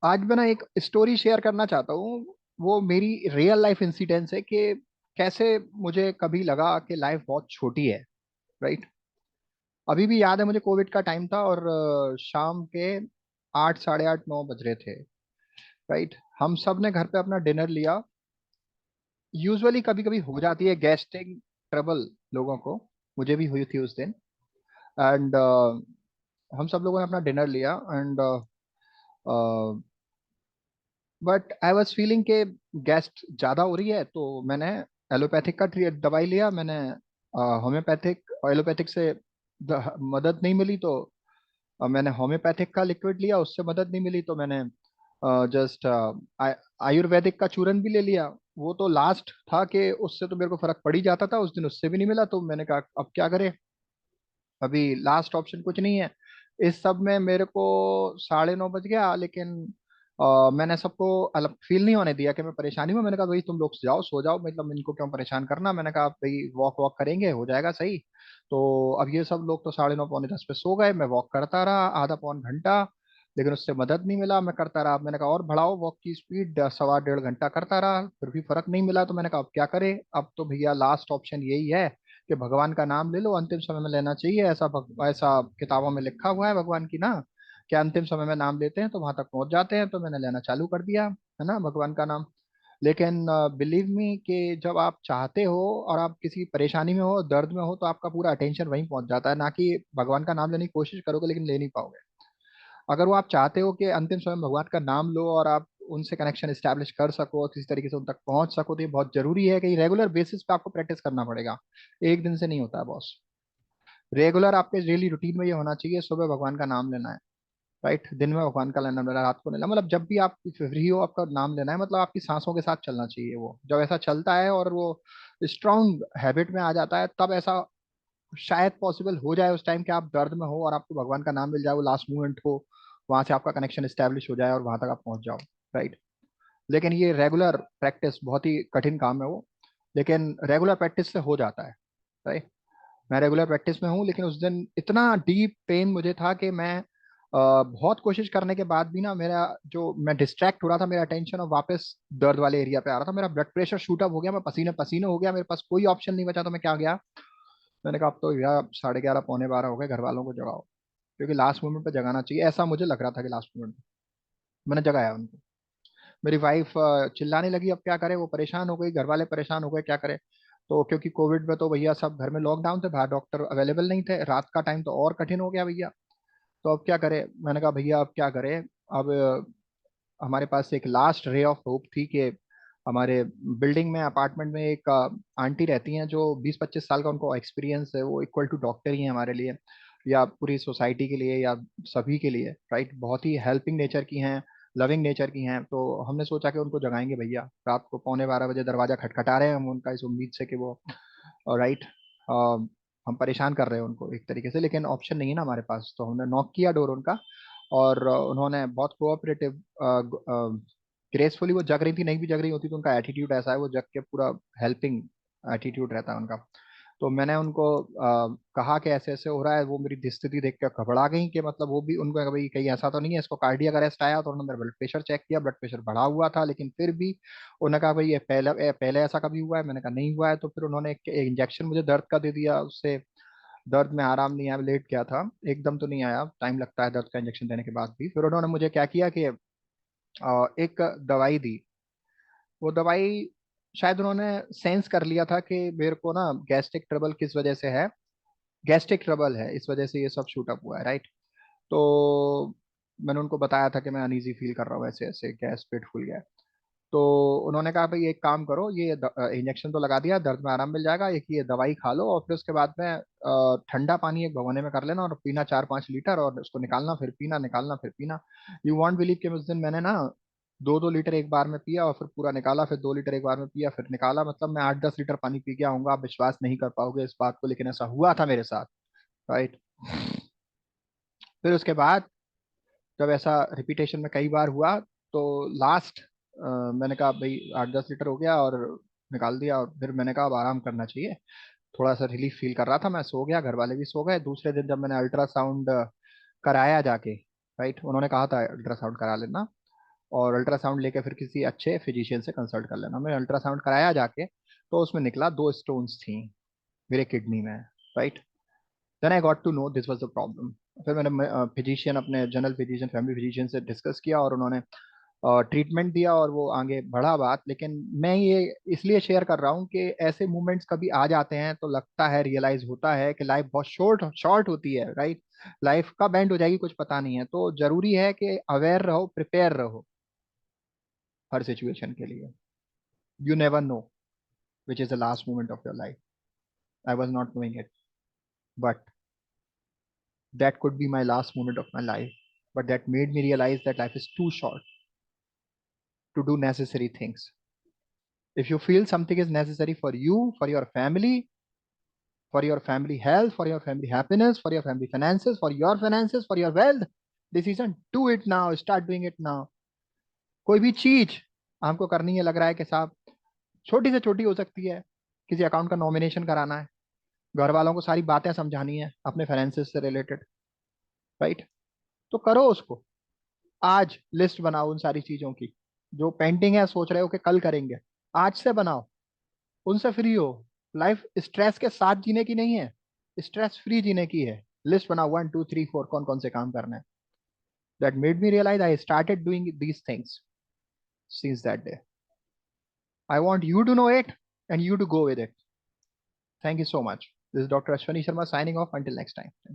आज मैं ना एक स्टोरी शेयर करना चाहता हूँ। वो मेरी रियल लाइफ इंसिडेंस है कि कैसे मुझे कभी लगा कि लाइफ बहुत छोटी है। राइट। अभी भी याद है मुझे, कोविड का टाइम था और शाम के 8, साढ़े 8, 9 बज रहे थे। राइट। हम सब ने घर पे अपना डिनर लिया। यूजुअली कभी कभी हो जाती है गैस्ट्रिक ट्रबल लोगों को। मुझे भी हुई थी उस दिन। एंड हम सब लोगों ने अपना डिनर लिया and but I was feeling के गैस्ट ज़्यादा हो रही है, तो मैंने एलोपैथिक का दवाई लिया। मैंने होम्योपैथिक और एलोपैथिक से मदद नहीं मिली, तो मैंने होम्योपैथिक का लिक्विड लिया, उससे मदद नहीं मिली तो मैंने जस्ट आयुर्वेदिक का चूरन भी ले लिया। वो तो लास्ट था कि उससे तो मेरे को फर्क पड़ ही जाता था, उस दिन उससे भी नहीं मिला, तो मैंने कहा अब क्या करें। अभी लास्ट ऑप्शन कुछ नहीं है। इस सब में मेरे को 9:30 बज गया, लेकिन मैंने सबको अलग फील नहीं होने दिया कि मैं परेशानी में। मैंने कहा भाई तुम लोग जाओ, सो जाओ, मतलब इनको क्यों परेशान करना। मैंने कहा भाई वॉक वॉक करेंगे, हो जाएगा सही। तो अब ये सब लोग तो 9:30 पौने 10 पे सो गए। मैं वॉक करता रहा आधा पौन घंटा, लेकिन उससे मदद नहीं मिला। मैं करता रहा। मैंने कहा और बढ़ाओ वॉक की स्पीड, सवा डेढ़ घंटा करता रहा, फिर भी फर्क नहीं मिला। तो मैंने कहा अब क्या करें। अब तो भैया लास्ट ऑप्शन यही है कि भगवान का नाम ले लो, अंतिम समय में लेना चाहिए। ऐसा किताबों में लिखा हुआ है भगवान की ना, कि अंतिम समय में नाम लेते हैं तो वहां तक पहुंच जाते हैं। तो मैंने लेना चालू कर दिया, है ना, भगवान का नाम। लेकिन बिलीव मी कि जब आप चाहते हो और आप किसी परेशानी में हो, दर्द में हो, तो आपका पूरा अटेंशन वहीं पहुंच जाता है। ना कि भगवान का नाम लेने की कोशिश करोगे लेकिन ले नहीं पाओगे। अगर वो आप चाहते हो कि अंतिम समय में भगवान का नाम लो और आप उनसे कनेक्शन स्टैब्लिश कर सको और किसी तरीके से उन तक पहुंच सको, तो ये बहुत जरूरी है कि रेगुलर बेसिस पे आपको प्रैक्टिस करना पड़ेगा। एक दिन से नहीं होता है बॉस। रेगुलर आपके डेली रूटीन में ये होना चाहिए, सुबह भगवान का नाम लेना है। राइट। दिन में भगवान का लेना है, रात को लेना, मतलब जब भी आप फ्री हो आपका नाम लेना है। मतलब आपकी सांसों के साथ चलना चाहिए। वो जब ऐसा चलता है और वो स्ट्रांग हैबिट में आ जाता है, तब ऐसा शायद पॉसिबल हो जाए उस टाइम कि आप दर्द में हो और आपको भगवान का नाम मिल जाए, वो लास्ट मोमेंट हो, वहां से आपका कनेक्शन स्टैब्लिश हो जाए और वहां तक आप पहुंच जाओ। राइट। लेकिन ये रेगुलर प्रैक्टिस बहुत ही कठिन काम है वो, लेकिन रेगुलर प्रैक्टिस से हो जाता है। राइट। मैं रेगुलर प्रैक्टिस में हूँ, लेकिन उस दिन इतना डीप पेन मुझे था कि मैं बहुत कोशिश करने के बाद भी ना, मेरा जो मैं डिस्ट्रैक्ट हो रहा था, मेरा अटेंशन और वापस दर्द वाले एरिया पे आ रहा था। मेरा ब्लड प्रेशर शूट अप हो गया, मैं पसीने पसीने हो गया, मेरे पास कोई ऑप्शन नहीं बचा। तो मैं क्या गया, मैंने कहा अब तो यार 11:30 पौने 12 हो गए, घर वालों को जगाओ, क्योंकि लास्ट मोमेंट पे जगाना चाहिए। ऐसा मुझे लग रहा था कि लास्ट मोमेंट मैंने जगाया उनको। मेरी वाइफ चिल्लाने लगी, अब क्या करे, वो परेशान हो गई, घर वाले परेशान हो गए, क्या करे। तो क्योंकि कोविड में तो भैया सब घर में लॉकडाउन थे, बाहर डॉक्टर अवेलेबल नहीं थे, रात का टाइम तो और कठिन हो गया भैया। तो अब क्या करे। मैंने कहा भैया अब क्या करें। अब हमारे पास एक लास्ट रे ऑफ होप थी कि हमारे बिल्डिंग में, अपार्टमेंट में एक आंटी रहती हैं जो 20-25 साल का उनको एक्सपीरियंस है। वो इक्वल टू डॉक्टर ही हैं हमारे लिए, या पूरी सोसाइटी के लिए, या सभी के लिए। राइट। बहुत ही हेल्पिंग नेचर की हैं, लविंग नेचर की हैं। तो हमने सोचा कि उनको जगाएंगे भैया। रात को पौने 12 बजे दरवाजा खटखटा रहे हैं हम, उनका इस उम्मीद से कि वो राइट, हम परेशान कर रहे हैं उनको एक तरीके से, लेकिन ऑप्शन नहीं है ना हमारे पास। तो हमने नॉक किया डोर उनका, और उन्होंने बहुत कोऑपरेटिव, ग्रेसफुली, वो जग रही थी, नहीं भी जग रही होती तो उनका एटीट्यूड ऐसा है, वो जग के पूरा हेल्पिंग एटीट्यूड रहता है उनका। तो मैंने उनको कहा कि ऐसे ऐसे हो रहा है। वो मेरी स्थिति देख के घबरा गई कि मतलब वो भी, उनको लगा, भाई कहीं ऐसा तो नहीं है इसको कार्डियक अरेस्ट आया। तो उन्होंने मेरा ब्लड प्रेशर चेक किया, ब्लड प्रेशर बढ़ा हुआ था, लेकिन फिर भी उन्होंने कहा भाई ये पहले ऐसा कभी हुआ है। मैंने कहा नहीं हुआ है। तो फिर उन्होंने एक इंजेक्शन मुझे दर्द का दे दिया, उससे दर्द में आराम नहीं आया। लेट गया था, एकदम तो नहीं आया, टाइम लगता है दर्द का इंजेक्शन देने के बाद भी। फिर उन्होंने मुझे क्या किया कि एक दवाई दी। वो दवाई, शायद उन्होंने सेंस कर लिया था कि मेरे को ना गैस्ट्रिक ट्रबल किस वजह से है, गैस्ट्रिक ट्रबल है, इस वजह से ये सब शूट अप हुआ है। राइट। तो मैंने उनको बताया था कि मैं अनईजी फील कर रहा हूँ, ऐसे ऐसे गैस पेट फूल गया है। तो उन्होंने कहा भाई एक काम करो, ये इंजेक्शन तो लगा दिया, दर्द में आराम मिल जाएगा, एक ये दवाई खा लो, और फिर उसके बाद में ठंडा पानी एक भगोने में कर लेना और पीना 4-5 लीटर, और उसको निकालना फिर पीना, निकालना फिर पीना। यू वॉन्ट बिलीव कि उस दिन मैंने ना 2-2 लीटर एक बार में पिया, और फिर पूरा निकाला, फिर 2 लीटर एक बार में पिया, फिर निकाला। मतलब मैं 8-10 लीटर पानी पी गया हूँगा। आप विश्वास नहीं कर पाओगे इस बात को, लेकिन ऐसा हुआ था मेरे साथ। राइट। फिर उसके बाद जब ऐसा रिपीटेशन में कई बार हुआ, तो लास्ट मैंने कहा भाई 8-10 लीटर हो गया, और निकाल दिया। और फिर मैंने कहा अब आराम करना चाहिए। थोड़ा सा रिलीफ फील कर रहा था, मैं सो गया, घर वाले भी सो गए। दूसरे दिन जब मैंने अल्ट्रासाउंड कराया जाके, राइट, उन्होंने कहा था अल्ट्रासाउंड करा लेना, और अल्ट्रासाउंड लेके फिर किसी अच्छे फिजिशियन से कंसल्ट कर लेना। मैंने अल्ट्रासाउंड कराया जाके, तो उसमें निकला 2 स्टोन्स थी मेरे किडनी में, right. Then I got to know this was the problem. फिर मैंने फिजिशियन, अपने जनरल फिजिशियन, फैमिली फिजिशियन से डिस्कस किया और उन्होंने ट्रीटमेंट दिया और वो आगे बढ़ा बात। लेकिन मैं ये इसलिए शेयर कर रहा हूँ कि ऐसे मोमेंट्स कभी आ जाते हैं तो लगता है, रियलाइज होता है कि लाइफ बहुत शॉर्ट शॉर्ट होती है, राइट। लाइफ कब एंड हो जाएगी कुछ पता नहीं है, तो जरूरी है कि अवेयर रहो, प्रिपेयर रहो हर सिचुएशन के लिए। You never know which is the last moment of your life. I was not knowing it, but that could be my last moment of my life. But that made me realize that life is too short to do necessary things. If you feel something is necessary for you, for your family health, for your family happiness, for your family finances, for your wealth decision, do it now. Start doing it now. कोई भी चीज हमको करनी है, लग रहा है कि साहब छोटी से छोटी हो सकती है, किसी अकाउंट का नॉमिनेशन कराना है, घर वालों को सारी बातें समझानी है अपने फाइनेंसेस से रिलेटेड, राइट, तो करो उसको। आज लिस्ट बनाओ उन सारी चीजों की जो पेंडिंग है, सोच रहे हो कि कल करेंगे, आज से बनाओ, उनसे फ्री हो। लाइफ स्ट्रेस के साथ जीने की नहीं है, स्ट्रेस फ्री जीने की है। लिस्ट बनाओ 1 2 3 4 कौन कौन से काम करना है। That made me realise I started doing these things since that day. I want you to know it and you to go with it. Thank you so much. This is doctor Ashwani Sharma signing off, until next time.